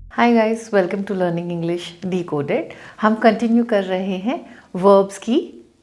Hi guys, welcome to learning English decoded. हम continue कर रहे हैं वर्ब्स की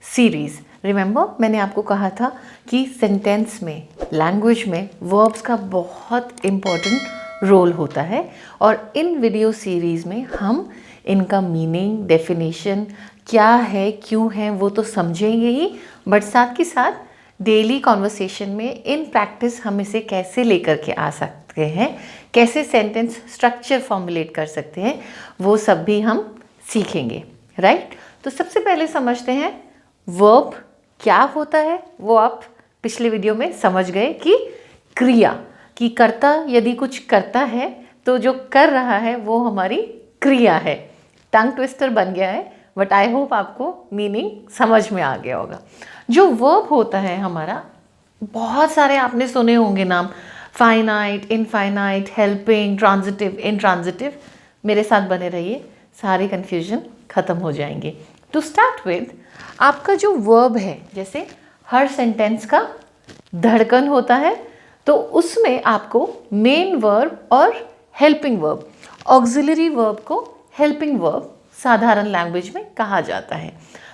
सीरीज़। रिमेंबर, मैंने आपको कहा था कि सेंटेंस में, लैंग्वेज में वर्ब्स का बहुत इम्पोर्टेंट रोल होता है और इन वीडियो सीरीज़ में हम इनका मीनिंग, डेफिनेशन क्या है, क्यों है, वो तो समझेंगे ही, बट साथ के साथ डेली कॉन्वर्सेशन में इन प्रैक्टिस हम इसे कैसे लेकर के आ सकते हैं, कैसे सेंटेंस स्ट्रक्चर फॉर्मुलेट कर सकते हैं, वो सब भी हम सीखेंगे। राइट? तो सबसे पहले समझते हैं वर्ब क्या होता है। वो आप पिछले वीडियो में समझ गए कि क्रिया, कि कर्ता यदि कुछ करता है तो जो कर रहा है वो हमारी क्रिया है। टंग ट्विस्टर बन गया है, बट आई होप आपको मीनिंग समझ में आ गया होगा। जो वर्ब होता है हमारा, बहुत सारे आपने सुने होंगे नाम, finite, infinite, helping, transitive, intransitive. मेरे साथ बने रहिए, सारे कन्फ्यूजन खत्म हो जाएंगे। टू स्टार्ट विद, आपका जो वर्ब है, जैसे हर सेंटेंस का धड़कन होता है, तो उसमें आपको मेन वर्ब और हेल्पिंग वर्ब, ऑक्सिलरी वर्ब को हेल्पिंग वर्ब साधारण लैंग्वेज में कहा जाता है।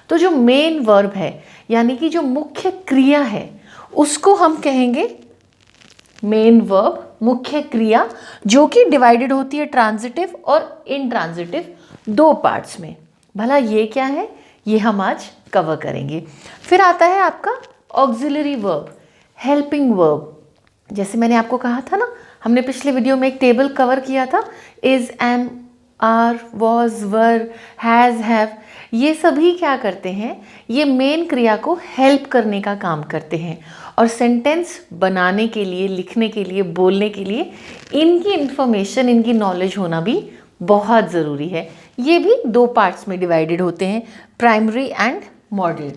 तो जो मेन वर्ब है, यानी कि जो मुख्य क्रिया है, उसको हम कहेंगे मेन वर्ब, मुख्य क्रिया, जो कि डिवाइडेड होती है ट्रांजिटिव और इनट्रांजिटिव दो पार्ट्स में। भला ये क्या है, ये हम आज कवर करेंगे। फिर आता है आपका ऑक्सिलरी वर्ब, हेल्पिंग वर्ब। जैसे मैंने आपको कहा था ना, हमने पिछले वीडियो में एक टेबल कवर किया था, is, am, are, was, were, has, have. ये सभी क्या करते हैं, ये मेन क्रिया को हेल्प करने का काम करते हैं और सेंटेंस बनाने के लिए, लिखने के लिए, बोलने के लिए इनकी इंफॉर्मेशन, इनकी नॉलेज होना भी बहुत ज़रूरी है। ये भी दो पार्ट्स में डिवाइडेड होते हैं, प्राइमरी एंड मॉडल।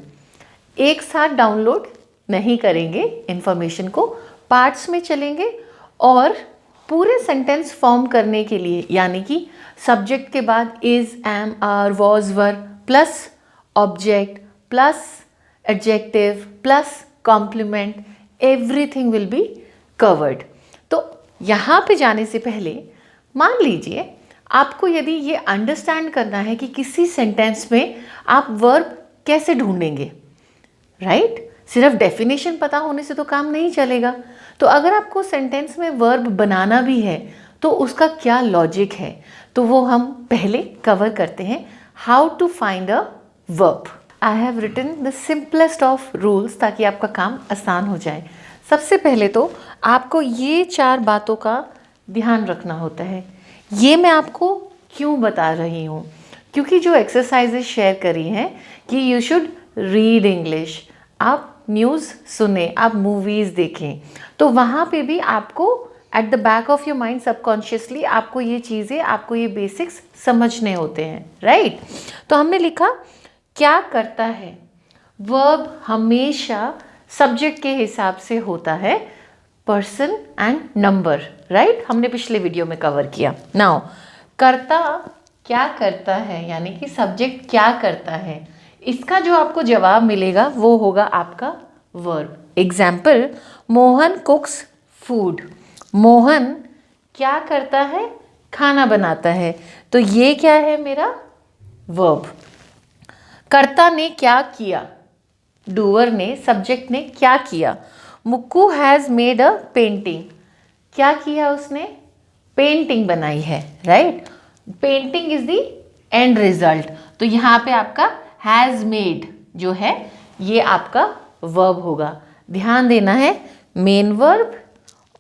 एक साथ डाउनलोड नहीं करेंगे इंफॉर्मेशन को, पार्ट्स में चलेंगे और पूरे सेंटेंस फॉर्म करने के लिए, यानी कि सब्जेक्ट के बाद is, am, are, was, were plus object plus adjective plus complement, everything will be covered. तो यहाँ पे जाने से पहले मान लीजिए आपको यदि ये अंडरस्टैंड करना है कि किसी सेंटेंस में आप वर्ब कैसे ढूंढेंगे, राइट? सिर्फ डेफिनेशन पता होने से तो काम नहीं चलेगा। तो अगर आपको सेंटेंस में वर्ब बनाना भी है तो उसका क्या लॉजिक है, तो वो हम पहले कवर करते हैं। How to find a verb. I have written the simplest of rules, ताकि आपका काम आसान हो जाए। सबसे पहले तो आपको ये 4 बातों का ध्यान रखना होता है। ये मैं आपको क्यों बता रही हूँ, क्योंकि जो एक्सरसाइजेज शेयर करी हैं कि यू शुड रीड इंग्लिश, आप न्यूज़ सुने, आप मूवीज़ देखें, तो वहाँ पे भी आपको at the back of your mind subconsciously आपको ये चीज़ें, आपको ये बेसिक्स समझने होते हैं, राइट? तो हमने लिखा क्या करता है। वर्ब हमेशा सब्जेक्ट के हिसाब से होता है, पर्सन एंड नंबर, राइट? हमने पिछले वीडियो में कवर किया। नाउ कर्ता क्या करता है, यानी कि सब्जेक्ट क्या करता है, इसका जो आपको जवाब मिलेगा वो होगा आपका verb. Example, Mohan कुक्स food. Mohan क्या करता है, खाना बनाता है, तो ये क्या है मेरा वर्ब। कर्ता ने क्या किया, डूअर ने, सब्जेक्ट ने क्या किया। Mukku has made a painting, क्या किया उसने, पेंटिंग बनाई है, right? Painting is the end result, तो यहाँ पे आपका हैज़ मेड जो है ये आपका वर्ब होगा। ध्यान देना है, मेन वर्ब,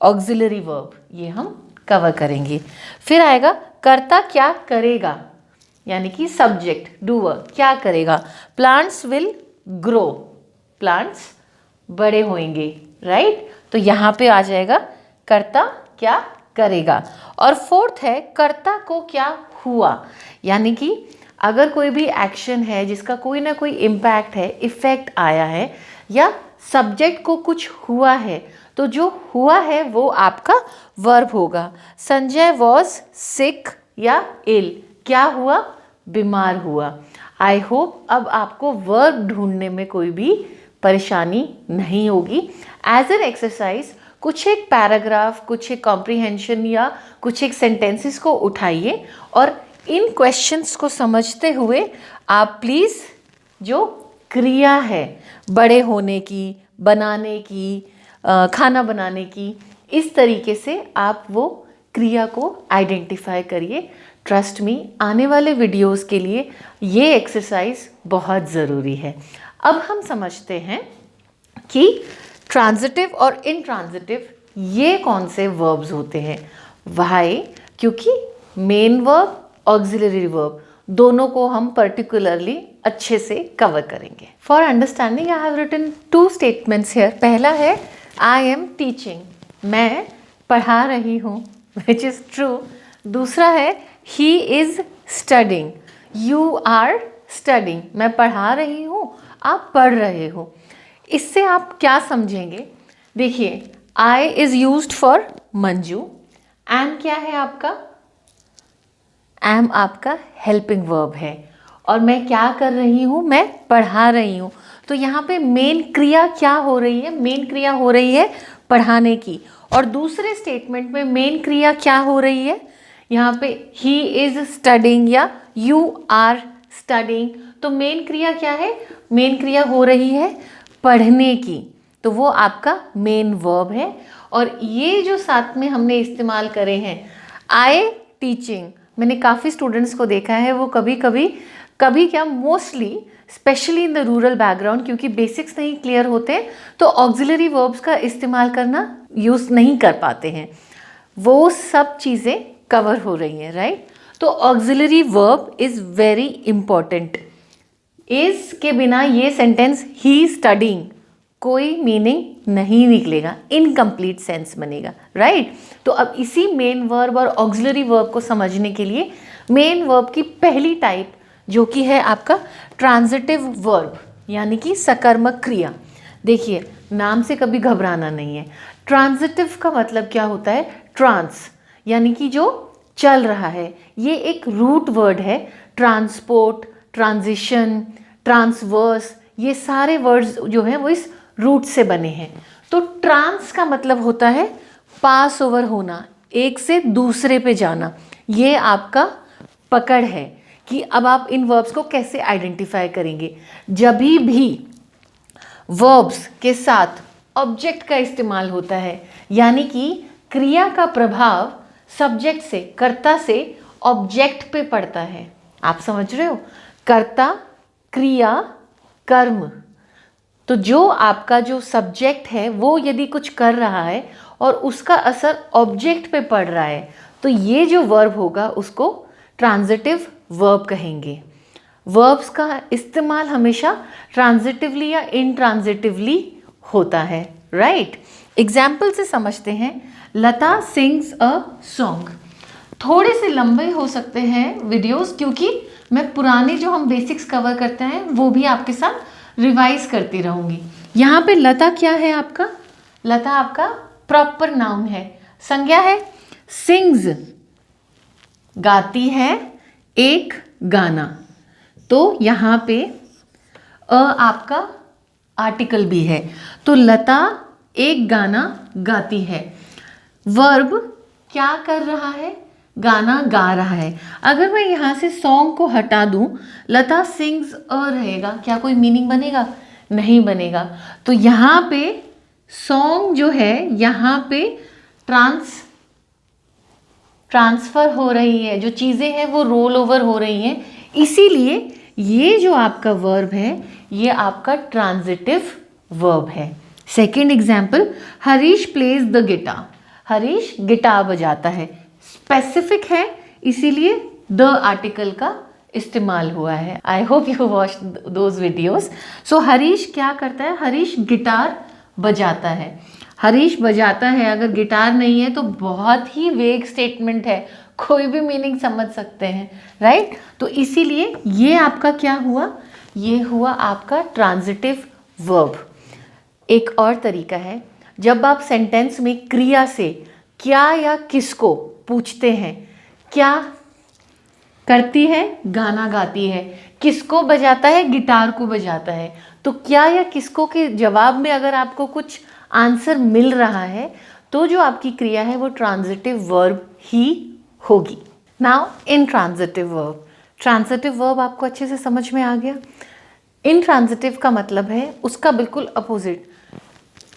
ऑक्सिलरी वर्ब, ये हम कवर करेंगे। फिर आएगा कर्ता क्या करेगा, यानी कि सब्जेक्ट डूअर क्या करेगा। प्लांट्स विल ग्रो, प्लांट्स बड़े होंगे, राइट? तो यहाँ पे आ जाएगा कर्ता क्या करेगा। और फोर्थ है कर्ता को क्या हुआ, यानी कि अगर कोई भी एक्शन है जिसका कोई ना कोई इम्पैक्ट है, इफेक्ट आया है, या सब्जेक्ट को कुछ हुआ है, तो जो हुआ है वो आपका वर्ब होगा। संजय वॉज सिक या इल, क्या हुआ, बीमार हुआ। आई होप अब आपको वर्ब ढूंढने में कोई भी परेशानी नहीं होगी। एज एन एक्सरसाइज कुछ एक पैराग्राफ, कुछ एक कॉम्प्रिहेंशन या कुछ एक सेंटेंसेस को उठाइए और इन क्वेश्चंस को समझते हुए आप प्लीज़ जो क्रिया है बड़े होने की, बनाने की, खाना बनाने की, इस तरीके से आप वो क्रिया को आइडेंटिफाई करिए। ट्रस्ट मी, आने वाले वीडियोस के लिए ये एक्सरसाइज बहुत ज़रूरी है। अब हम समझते हैं कि ट्रांजिटिव और इंट्रांजिटिव ये कौन से वर्ब्स होते हैं। वाई? क्योंकि मेन वर्ब, ऑक्सिलरी वर्ब दोनों को हम पर्टिकुलरली अच्छे से कवर करेंगे। For understanding I have written 2 statements here. पहला है आई एम टीचिंग, मैं पढ़ा रही हूँ, विच इज़ ट्रू। दूसरा है he is studying, you are studying, मैं पढ़ा रही हूँ, आप पढ़ रहे हो। इससे आप क्या समझेंगे? देखिए, I is used for Manju, M क्या है आपका? एम आपका हेल्पिंग वर्ब है और मैं क्या कर रही हूँ? मैं पढ़ा रही हूँ। तो यहाँ पे मेन क्रिया क्या हो रही है? मेन क्रिया हो रही है पढ़ाने की। और दूसरे स्टेटमेंट में मेन क्रिया क्या हो रही है? यहाँ पे ही इज़ स्टडिंग या यू आर स्टडिंग। तो मेन क्रिया क्या है? मेन क्रिया हो रही है पढ़ने की, तो वो आपका मेन वर्ब है। और ये जो साथ में हमने इस्तेमाल करे हैं, आई टीचिंग, मैंने काफ़ी स्टूडेंट्स को देखा है वो कभी क्या mostly specially in the rural background, क्योंकि बेसिक्स नहीं क्लियर होते तो ऑक्सिलरी वर्ब्स का इस्तेमाल करना यूज़ नहीं कर पाते हैं। वो सब चीज़ें कवर हो रही हैं, राइट? तो auxiliary verb is very important. Is के बिना ये सेंटेंस ही स्टडिंग कोई मीनिंग नहीं निकलेगा, इनकम्प्लीट सेंस बनेगा, राइट? तो अब इसी मेन वर्ब और ऑक्सिलरी वर्ब को समझने के लिए मेन वर्ब की पहली टाइप जो कि है आपका ट्रांजिटिव वर्ब, यानी कि सकर्मक क्रिया। देखिए, नाम से कभी घबराना नहीं है। ट्रांजिटिव का मतलब क्या होता है? ट्रांस, यानी कि जो चल रहा है। ये एक रूट वर्ड है। ट्रांसपोर्ट, ट्रांजिशन, ट्रांसवर्स, ये सारे वर्ड्स जो हैं वो इस रूट से बने हैं। तो ट्रांस का मतलब होता है पास ओवर होना, एक से दूसरे पे जाना। ये आपका पकड़ है कि अब आप इन वर्ब्स को कैसे आइडेंटिफाई करेंगे। जब भी वर्ब्स के साथ ऑब्जेक्ट का इस्तेमाल होता है, यानी कि क्रिया का प्रभाव सब्जेक्ट से, कर्ता से ऑब्जेक्ट पे पड़ता है। आप समझ रहे हो? कर्ता, क्रिया, कर्म। तो जो आपका जो सब्जेक्ट है वो यदि कुछ कर रहा है और उसका असर ऑब्जेक्ट पे पड़ रहा है, तो ये जो वर्ब होगा उसको ट्रांजिटिव वर्ब कहेंगे। वर्ब्स का इस्तेमाल हमेशा ट्रांजिटिवली या इनट्रांजिटिवली होता है, राइट? एग्जाम्पल से समझते हैं। लता सिंग्स अ सॉन्ग। थोड़े से लंबे हो सकते हैं वीडियोस, क्योंकि मैं पुराने जो हम बेसिक्स कवर करते हैं वो भी आपके साथ रिवाइज करती रहूँगी। यहाँ पे लता क्या है आपका? लता आपका प्रॉपर नाउन है, संज्ञा है। सिंग्स गाती है एक गाना, तो यहाँ पे अ आपका आर्टिकल भी है। तो लता एक गाना गाती है। वर्ब क्या कर रहा है? गाना गा रहा है। अगर मैं यहाँ से सॉन्ग को हटा दूँ, लता सिंग्स अ रहेगा, क्या कोई मीनिंग बनेगा? नहीं बनेगा। तो यहाँ पे सॉन्ग जो है, यहाँ पे ट्रांसफ़र हो रही है, जो चीज़ें हैं वो रोल ओवर हो रही हैं, इसीलिए ये जो आपका वर्ब है ये आपका ट्रांजिटिव वर्ब है। Second example, Harish plays the guitar. Harish guitar बजाता है, स्पेसिफिक है, इसीलिए द आर्टिकल का इस्तेमाल हुआ है। I hope you watch those videos. So Harish क्या करता है? हरीश गिटार बजाता है। हरीश बजाता है, अगर गिटार नहीं है तो बहुत ही वेग स्टेटमेंट है, कोई भी मीनिंग समझ सकते हैं, राइट? तो इसीलिए ये आपका क्या हुआ? ये हुआ आपका ट्रांजिटिव वर्ब। एक और तरीका है, जब आप सेंटेंस में क्रिया से क्या या किसको पूछते हैं, क्या करती है? गाना गाती है। किसको बजाता है? गिटार को बजाता है। तो क्या या किसको के जवाब में अगर आपको कुछ आंसर मिल रहा है तो जो आपकी क्रिया है वो ट्रांजिटिव वर्ब ही होगी। Now intransitive verb. Transitive verb आपको अच्छे से समझ में आ गया। इंट्रांजिटिव का मतलब है उसका बिल्कुल अपोजिट।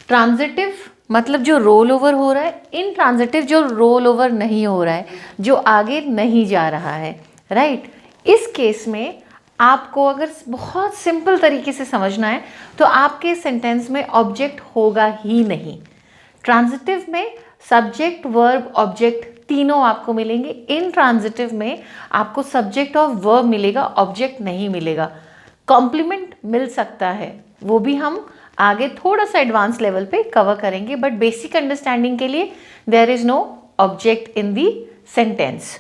ट्रांजिटिव मतलब जो रोल ओवर हो रहा है, इनट्रांजिटिव जो रोल ओवर नहीं हो रहा है, जो आगे नहीं जा रहा है, राइट। इस केस में आपको अगर बहुत सिंपल तरीके से समझना है तो आपके सेंटेंस में ऑब्जेक्ट होगा ही नहीं। ट्रांजिटिव में सब्जेक्ट वर्ब ऑब्जेक्ट तीनों आपको मिलेंगे। इनट्रांजिटिव में आपको सब्जेक्ट और वर्ब मिलेगा, ऑब्जेक्ट नहीं मिलेगा। कॉम्प्लीमेंट मिल सकता है, वो भी हम आगे थोड़ा सा एडवांस लेवल पे कवर करेंगे, बट बेसिक अंडरस्टैंडिंग के लिए there is no object in the sentence.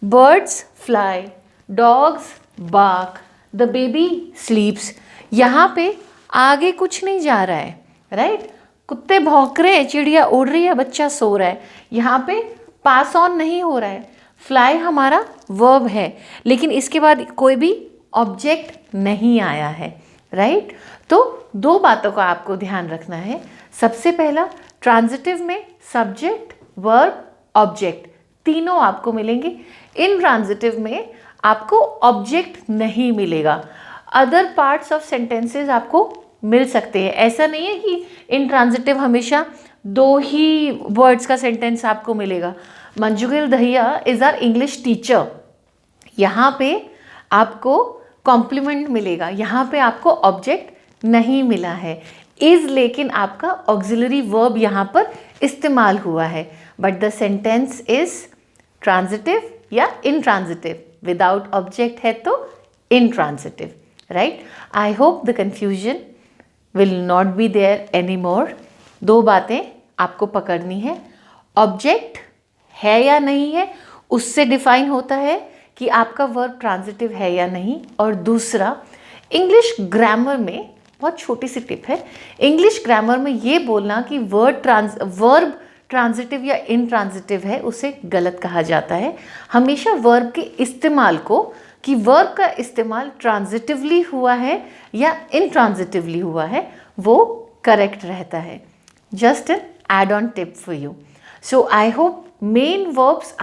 Birds fly, dogs bark, the baby sleeps. यहाँ पे आगे कुछ नहीं जा रहा है, राइट। कुत्ते भौंक रहे हैं, चिड़िया उड़ रही है, बच्चा सो रहा है, यहाँ पे पास ऑन नहीं हो रहा है। फ्लाई हमारा वर्ब है, लेकिन इसके बाद कोई भी ऑब्जेक्ट नहीं आया है, राइट। तो दो बातों का आपको ध्यान रखना है। सबसे पहला, ट्रांजिटिव में सब्जेक्ट वर्ब ऑब्जेक्ट तीनों आपको मिलेंगे। इनट्रांजिटिव में आपको ऑब्जेक्ट नहीं मिलेगा। अदर पार्ट्स ऑफ सेंटेंसेस आपको मिल सकते हैं। ऐसा नहीं है कि इनट्रांजिटिव हमेशा दो ही वर्ड्स का सेंटेंस आपको मिलेगा। Manju Gill Dahiya is our English teacher, यहाँ पे आपको कॉम्प्लीमेंट मिलेगा, यहाँ पे आपको ऑब्जेक्ट नहीं मिला है। इज लेकिन आपका ऑक्सिलरी वर्ब यहाँ पर इस्तेमाल हुआ है, but the sentence is transitive या इनट्रांजिटिव। विदाउट ऑब्जेक्ट है तो intransitive, right. I hope the confusion will not be there any more. दो बातें आपको पकड़नी है, ऑब्जेक्ट है या नहीं है उससे डिफाइन होता है कि आपका वर्ब ट्रांजिटिव है या नहीं। और दूसरा, इंग्लिश ग्रामर में बहुत छोटी सी टिप है, इंग्लिश ग्रामर में ये बोलना कि वर्ब ट्रांजिटिव या इनट्रांजिटिव है उसे गलत कहा जाता है। हमेशा वर्ब के इस्तेमाल को, कि वर्ब का इस्तेमाल ट्रांजिटिवली हुआ है या इनट्रांजिटिवली हुआ है, वो करेक्ट रहता है। Just an add on tip for you. So I hope main verbs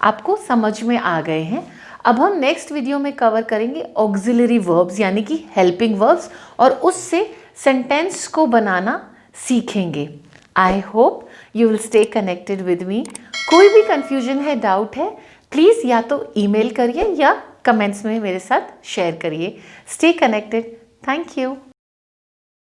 आपको समझ में आ गए हैं। अब हम नेक्स्ट वीडियो में कवर करेंगे ऑक्सिलरी वर्ब्स यानी कि हेल्पिंग वर्ब्स, और उससे सेंटेंस को बनाना सीखेंगे। आई hope you will stay connected with me. कोई भी कंफ्यूजन है, डाउट है, प्लीज़ या तो ईमेल करिए या कमेंट्स में मेरे साथ शेयर करिए। Stay connected. Thank you.